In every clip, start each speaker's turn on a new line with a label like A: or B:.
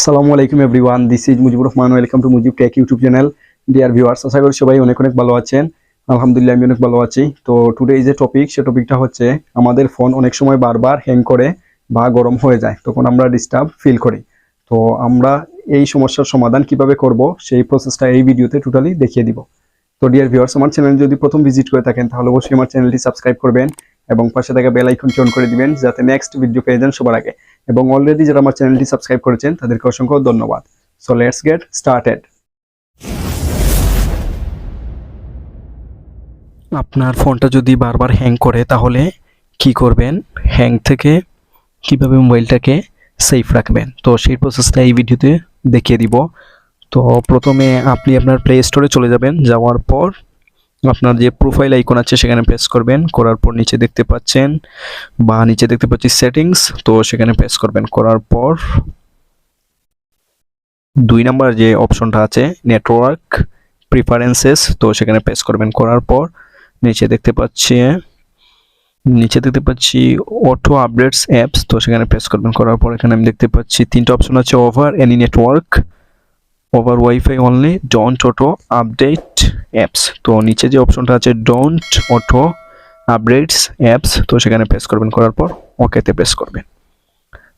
A: আসসালামু আলাইকুম everyone, this is Mujibur Rahman. Welcome to Mujib tech YouTube channel. Dear viewers, আশা করি সবাই অনেক ভালো আছেন। আলহামদুলিল্লাহ, আমি অনেক ভালো আছি। তো টুডে যে টপিক, সে টপিকটা হচ্ছে আমাদের ফোন অনেক সময় বারবার হ্যাং করে বা গরম হয়ে যায়, তখন আমরা ডিস্টার্ব ফিল করি। তো আমরা এই সমস্যার সমাধান কিভাবে করব, সেই প্রসেসটা এই ভিডিওতে টোটালি দেখিয়ে দিব। তো ডিয়ার ভিউয়ার্স, আমার চ্যানেল যদি প্রথম ভিজিট করে থাকেন তাহলে অবশ্যই আমার চ্যানেলটি সাবস্ক্রাইব করবেন এবং পাশে থাকা বেল আইকনটি অন করে দিবেন, যাতে নেক্সট ভিডিও পেয়ে যান সবার আগে। এবং অলরেডি যারা আমার চ্যানেলটি সাবস্ক্রাইব করেছেন তাদেরকে অসংখ্য ধন্যবাদ। So let's get started. আপনার ফোনটা যদি বারবার হ্যাং করে তাহলে কি করবেন, হ্যাং থেকে কিভাবে মোবাইলটাকে সেফ রাখবেন, তো সেই প্রসেসটা এই ভিডিওতে দেখিয়ে দিব। তো প্রথমে আপনি আপনার প্লে স্টোরে চলে যাবেন। যাওয়ার পর আপনার যে প্রোফাইল আইকন আছে সেখানে প্রেস করবেন। করার পর নিচে দেখতে পাচ্ছি সেটিংস, তো সেখানে প্রেস করবেন। করার পর 2 নাম্বার যে অপশনটা আছে নেটওয়ার্ক প্রিফারেন্সেস, তো সেখানে প্রেস করবেন। করার পর নিচে দেখতে পাচ্ছি অটো আপডেটস অ্যাপস, তো সেখানে প্রেস করবেন। করার পর এখানে আমি দেখতে পাচ্ছি 3টা অপশন আছে, over any network, over wifi only, don't auto update apps. তো নিচে যে অপশনটা আছে ডোন্ট অটো আপডেটস অ্যাপস, তো সেখানে প্রেস করবেন। করার পর ওকেতে প্রেস করবেন।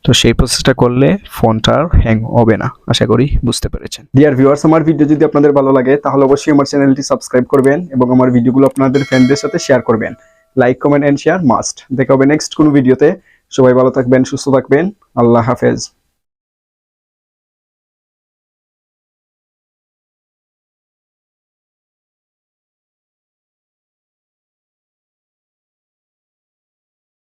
A: তো সেই প্রসেসটা করলে ফোনটা আর হ্যাং হবে না। আশা করি বুঝতে পেরেছেন। ডিয়ার ভিউয়ার্স, আমার ভিডিও যদি আপনাদের ভালো লাগে তাহলে অবশ্যই আমার চ্যানেলটি সাবস্ক্রাইব করবেন এবং আমার ভিডিওগুলো আপনাদের ফ্রেন্ডদের সাথে শেয়ার করবেন। Like, comment and share must. দেখা হবে নেক্সট কোনো ভিডিওতে। সবাই ভালো থাকবেন, সুস্থ থাকবেন। আল্লাহ হাফেজ।